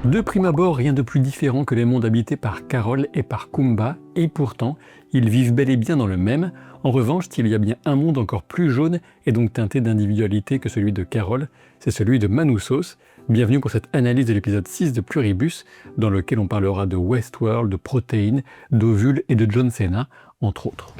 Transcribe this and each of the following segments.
De prime abord, rien de plus différent que les mondes habités par Carol et par Kumba, et pourtant, ils vivent bel et bien dans le même. En revanche, il y a bien un monde encore plus jaune et donc teinté d'individualité que celui de Carol, c'est celui de Manoussos. Bienvenue pour cette analyse de l'épisode 6 de Pluribus, dans lequel on parlera de Westworld, de protéines, d'ovules et de John Cena, entre autres.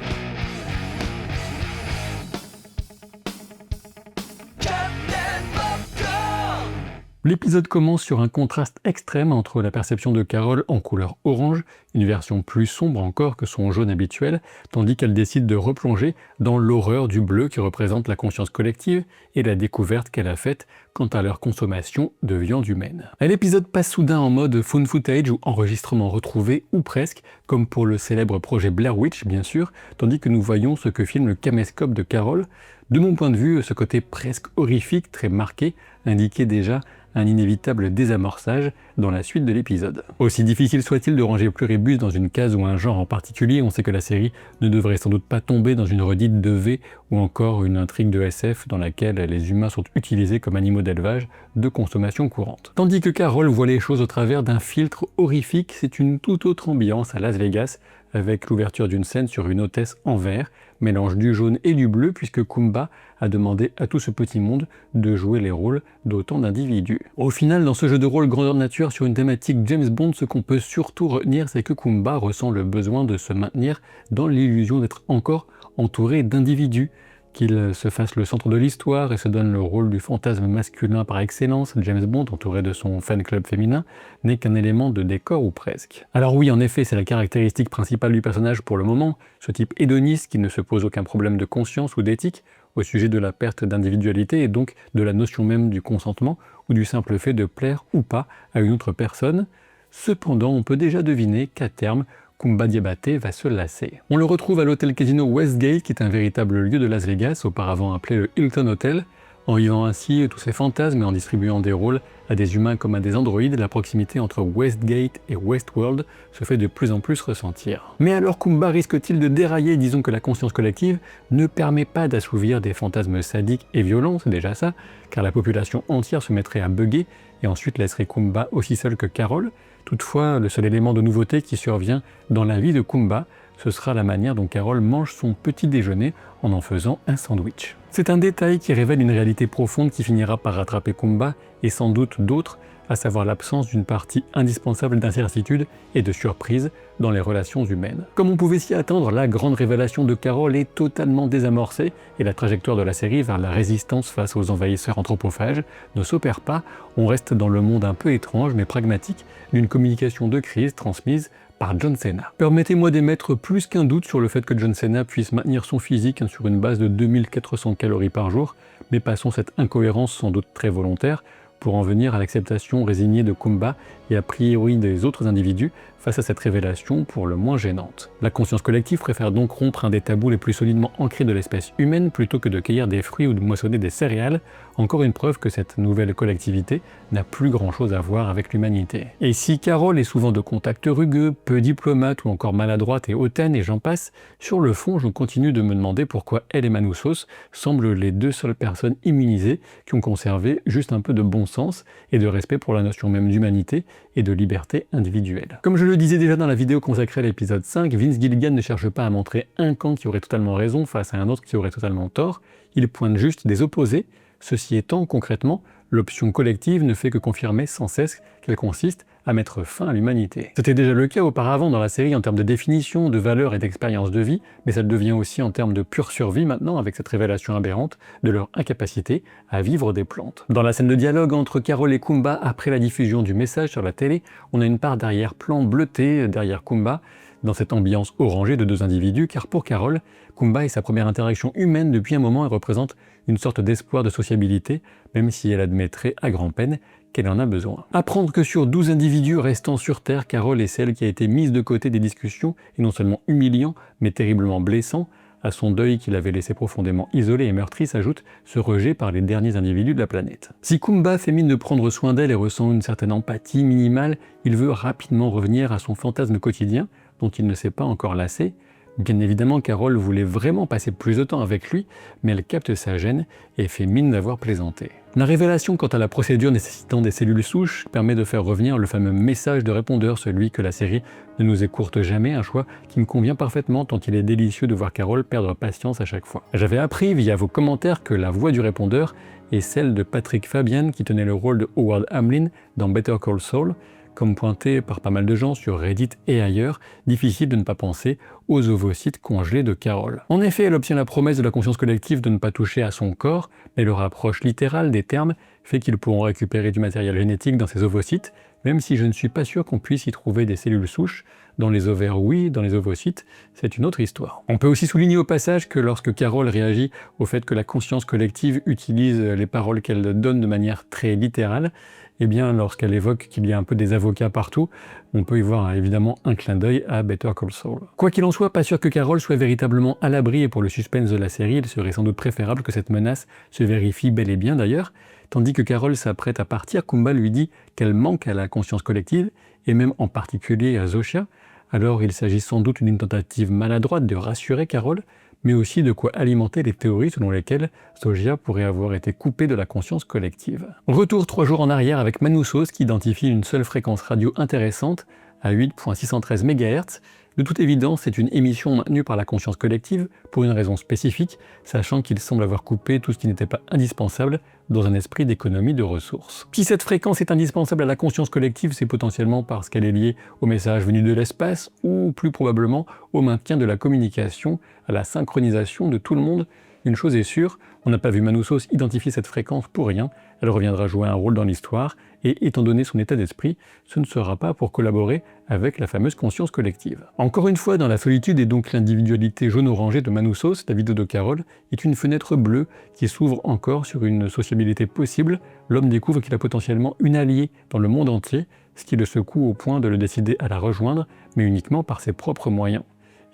L'épisode commence sur un contraste extrême entre la perception de Carol en couleur orange, une version plus sombre encore que son jaune habituel, tandis qu'elle décide de replonger dans l'horreur du bleu qui représente la conscience collective et la découverte qu'elle a faite quant à leur consommation de viande humaine. Et l'épisode passe soudain en mode found footage ou enregistrement retrouvé, ou presque, comme pour le célèbre projet Blair Witch bien sûr, tandis que nous voyons ce que filme le caméscope de Carol. De mon point de vue, ce côté presque horrifique, très marqué, indiquait déjà un inévitable désamorçage dans la suite de l'épisode. Aussi difficile soit-il de ranger Pluribus dans une case ou un genre en particulier, on sait que la série ne devrait sans doute pas tomber dans une redite de V ou encore une intrigue de SF dans laquelle les humains sont utilisés comme animaux d'élevage de consommation courante. Tandis que Carol voit les choses au travers d'un filtre horrifique, c'est une toute autre ambiance à Las Vegas, avec l'ouverture d'une scène sur une hôtesse en vert, mélange du jaune et du bleu, puisque Kumba a demandé à tout ce petit monde de jouer les rôles d'autant d'individus. Au final, dans ce jeu de rôle grandeur nature sur une thématique James Bond, ce qu'on peut surtout retenir, c'est que Kumba ressent le besoin de se maintenir dans l'illusion d'être encore entouré d'individus, qu'il se fasse le centre de l'histoire et se donne le rôle du fantasme masculin par excellence. James Bond, entouré de son fan club féminin, n'est qu'un élément de décor ou presque. Alors oui, en effet, c'est la caractéristique principale du personnage pour le moment, ce type hédoniste qui ne se pose aucun problème de conscience ou d'éthique au sujet de la perte d'individualité et donc de la notion même du consentement ou du simple fait de plaire ou pas à une autre personne. Cependant, on peut déjà deviner qu'à terme, Kumba Diabaté va se lasser. On le retrouve à l'hôtel casino Westgate, qui est un véritable lieu de Las Vegas, auparavant appelé le Hilton Hotel. En vivant ainsi tous ses fantasmes et en distribuant des rôles à des humains comme à des androïdes, la proximité entre Westgate et Westworld se fait de plus en plus ressentir. Mais alors Kumba risque-t-il de dérailler? Disons que la conscience collective ne permet pas d'assouvir des fantasmes sadiques et violents, c'est déjà ça, car la population entière se mettrait à bugger et ensuite laisserait Kumba aussi seul que Carol. Toutefois, le seul élément de nouveauté qui survient dans la vie de Kumba, ce sera la manière dont Carol mange son petit déjeuner en faisant un sandwich. C'est un détail qui révèle une réalité profonde qui finira par rattraper Kumba et sans doute d'autres, à savoir l'absence d'une partie indispensable d'incertitude et de surprise dans les relations humaines. Comme on pouvait s'y attendre, la grande révélation de Carol est totalement désamorcée et la trajectoire de la série vers la résistance face aux envahisseurs anthropophages ne s'opère pas. On reste dans le monde un peu étrange mais pragmatique d'une communication de crise transmise par John Cena. Permettez-moi d'émettre plus qu'un doute sur le fait que John Cena puisse maintenir son physique sur une base de 2400 calories par jour, mais passons cette incohérence sans doute très volontaire pour en venir à l'acceptation résignée de Kumba et a priori des autres individus face à cette révélation pour le moins gênante. La conscience collective préfère donc rompre un des tabous les plus solidement ancrés de l'espèce humaine plutôt que de cueillir des fruits ou de moissonner des céréales, encore une preuve que cette nouvelle collectivité n'a plus grand chose à voir avec l'humanité. Et si Carol est souvent de contact rugueux, peu diplomate ou encore maladroite et hautaine et j'en passe, sur le fond je continue de me demander pourquoi elle et Manoussos semblent les deux seules personnes immunisées qui ont conservé juste un peu de bon sens et de respect pour la notion même d'humanité et de liberté individuelle. Comme je le disais déjà dans la vidéo consacrée à l'épisode 5, Vince Gilligan ne cherche pas à montrer un camp qui aurait totalement raison face à un autre qui aurait totalement tort, il pointe juste des opposés. Ceci étant, concrètement, l'option collective ne fait que confirmer sans cesse qu'elle consiste à mettre fin à l'humanité. C'était déjà le cas auparavant dans la série en termes de définition, de valeurs et d'expérience de vie, mais ça le devient aussi en termes de pure survie maintenant avec cette révélation aberrante de leur incapacité à vivre des plantes. Dans la scène de dialogue entre Carol et Kumba après la diffusion du message sur la télé, on a une part d'arrière-plan bleuté derrière Kumba, dans cette ambiance orangée de deux individus, car pour Carol, Kumba est sa première interaction humaine depuis un moment et représente une sorte d'espoir de sociabilité, même si elle admettrait à grand-peine qu'elle en a besoin. Apprendre que sur 12 individus restant sur Terre, Carol est celle qui a été mise de côté des discussions, et non seulement humiliant, mais terriblement blessant, à son deuil qu'il avait laissé profondément isolé et meurtri s'ajoute ce rejet par les derniers individus de la planète. Si Kumba fait mine de prendre soin d'elle et ressent une certaine empathie minimale, il veut rapidement revenir à son fantasme quotidien, dont il ne s'est pas encore lassé. Bien évidemment, Carol voulait vraiment passer plus de temps avec lui, mais elle capte sa gêne et fait mine d'avoir plaisanté. La révélation quant à la procédure nécessitant des cellules souches permet de faire revenir le fameux message de répondeur, celui que la série ne nous écourte jamais, un choix qui me convient parfaitement tant il est délicieux de voir Carol perdre patience à chaque fois. J'avais appris via vos commentaires que la voix du répondeur est celle de Patrick Fabian qui tenait le rôle de Howard Hamlin dans Better Call Saul. Comme pointé par pas mal de gens sur Reddit et ailleurs, difficile de ne pas penser aux ovocytes congelés de Carol. En effet, elle obtient la promesse de la conscience collective de ne pas toucher à son corps, mais le rapproche littérale des termes fait qu'ils pourront récupérer du matériel génétique dans ces ovocytes, même si je ne suis pas sûr qu'on puisse y trouver des cellules souches. Dans les ovaires, oui, dans les ovocytes, c'est une autre histoire. On peut aussi souligner au passage que lorsque Carol réagit au fait que la conscience collective utilise les paroles qu'elle donne de manière très littérale, eh bien, lorsqu'elle évoque qu'il y a un peu des avocats partout, on peut y voir évidemment un clin d'œil à Better Call Saul. Quoi qu'il en soit, pas sûr que Carol soit véritablement à l'abri, et pour le suspense de la série, il serait sans doute préférable que cette menace se vérifie bel et bien d'ailleurs. Tandis que Carol s'apprête à partir, Kumba lui dit qu'elle manque à la conscience collective, et même en particulier à Zosha. Alors il s'agit sans doute d'une tentative maladroite de rassurer Carol, mais aussi de quoi alimenter les théories selon lesquelles Zosha pourrait avoir été coupée de la conscience collective. Retour 3 jours en arrière avec Manoussos qui identifie une seule fréquence radio intéressante à 8.613 MHz. De toute évidence, c'est une émission maintenue par la conscience collective pour une raison spécifique, sachant qu'il semble avoir coupé tout ce qui n'était pas indispensable dans un esprit d'économie de ressources. Si cette fréquence est indispensable à la conscience collective, c'est potentiellement parce qu'elle est liée au message venu de l'espace ou plus probablement au maintien de la communication, à la synchronisation de tout le monde. Une chose est sûre, on n'a pas vu Manoussos identifier cette fréquence pour rien, elle reviendra jouer un rôle dans l'histoire, et étant donné son état d'esprit, ce ne sera pas pour collaborer avec la fameuse conscience collective. Encore une fois, dans la solitude et donc l'individualité jaune-orangée de Manoussos, la vidéo de Carol est une fenêtre bleue qui s'ouvre encore sur une sociabilité possible. L'homme découvre qu'il a potentiellement une alliée dans le monde entier, ce qui le secoue au point de le décider à la rejoindre, mais uniquement par ses propres moyens.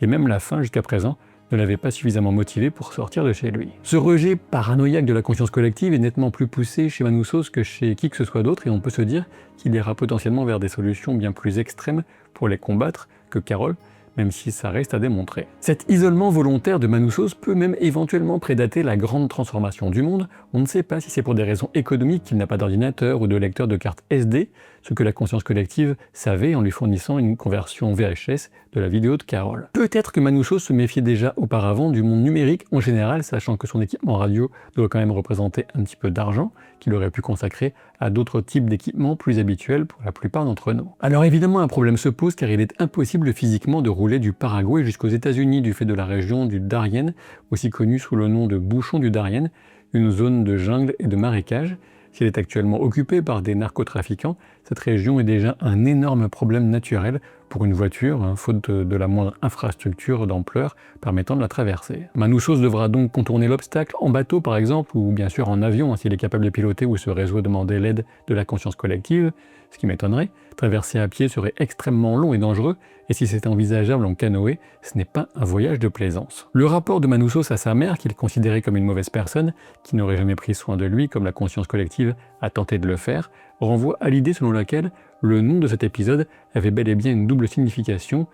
Et même la fin, jusqu'à présent, ne l'avait pas suffisamment motivé pour sortir de chez lui. Ce rejet paranoïaque de la conscience collective est nettement plus poussé chez Manoussos que chez qui que ce soit d'autre, et on peut se dire qu'il ira potentiellement vers des solutions bien plus extrêmes pour les combattre que Carol, même si ça reste à démontrer. Cet isolement volontaire de Manoussos peut même éventuellement prédater la grande transformation du monde. On ne sait pas si c'est pour des raisons économiques qu'il n'a pas d'ordinateur ou de lecteur de carte SD, ce que la conscience collective savait en lui fournissant une conversion VHS de la vidéo de Carol. Peut-être que Manoussos se méfiait déjà auparavant du monde numérique en général, sachant que son équipement radio doit quand même représenter un petit peu d'argent qu'il aurait pu consacrer à d'autres types d'équipements plus habituels pour la plupart d'entre nous. Alors évidemment, un problème se pose car il est impossible physiquement de rouler du Paraguay jusqu'aux États-Unis du fait de la région du Darien, aussi connue sous le nom de bouchon du Darien, une zone de jungle et de marécage. Si elle est actuellement occupée par des narcotrafiquants, cette région est déjà un énorme problème naturel pour une voiture, faute de la moindre infrastructure d'ampleur permettant de la traverser. Manoussos devra donc contourner l'obstacle en bateau par exemple, ou bien sûr en avion s'il est capable de piloter ou ce réseau demander l'aide de la conscience collective, ce qui m'étonnerait. Traverser à pied serait extrêmement long et dangereux, et si c'est envisageable en canoë, ce n'est pas un voyage de plaisance. Le rapport de Manoussos à sa mère, qu'il considérait comme une mauvaise personne, qui n'aurait jamais pris soin de lui comme la conscience collective a tenté de le faire, renvoie à l'idée selon laquelle le nom de cet épisode avait bel et bien une double signification,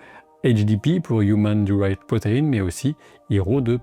HDP pour Human Derived Protein, mais aussi héros de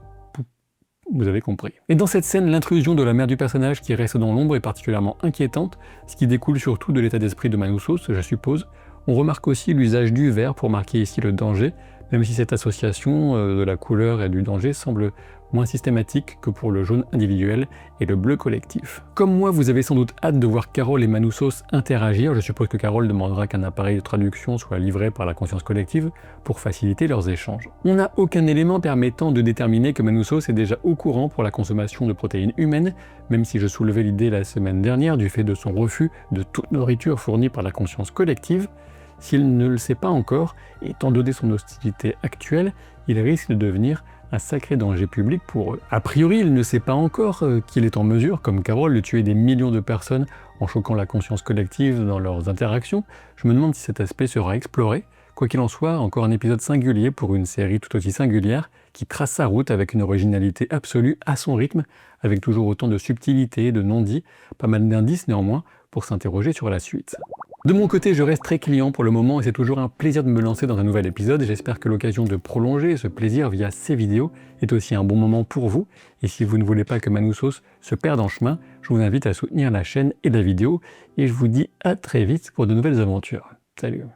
vous avez compris. Et dans cette scène, l'intrusion de la mère du personnage qui reste dans l'ombre est particulièrement inquiétante, ce qui découle surtout de l'état d'esprit de Manoussos, je suppose. On remarque aussi l'usage du vert pour marquer ici le danger, même si cette association de la couleur et du danger semble moins systématique que pour le jaune individuel et le bleu collectif. Comme moi, vous avez sans doute hâte de voir Carol et Manoussos interagir. Je suppose que Carol demandera qu'un appareil de traduction soit livré par la conscience collective pour faciliter leurs échanges. On n'a aucun élément permettant de déterminer que Manoussos est déjà au courant pour la consommation de protéines humaines, même si je soulevais l'idée la semaine dernière du fait de son refus de toute nourriture fournie par la conscience collective. S'il ne le sait pas encore, étant donné son hostilité actuelle, il risque de devenir un sacré danger public pour eux. A priori, il ne sait pas encore qu'il est en mesure, comme Carol, de tuer des millions de personnes en choquant la conscience collective dans leurs interactions. Je me demande si cet aspect sera exploré. Quoi qu'il en soit, encore un épisode singulier pour une série tout aussi singulière qui trace sa route avec une originalité absolue à son rythme, avec toujours autant de subtilité et de non-dits, pas mal d'indices néanmoins pour s'interroger sur la suite. De mon côté, je reste très client pour le moment et c'est toujours un plaisir de me lancer dans un nouvel épisode. J'espère que l'occasion de prolonger ce plaisir via ces vidéos est aussi un bon moment pour vous. Et si vous ne voulez pas que Manousos se perde en chemin, je vous invite à soutenir la chaîne et la vidéo. Et je vous dis à très vite pour de nouvelles aventures. Salut!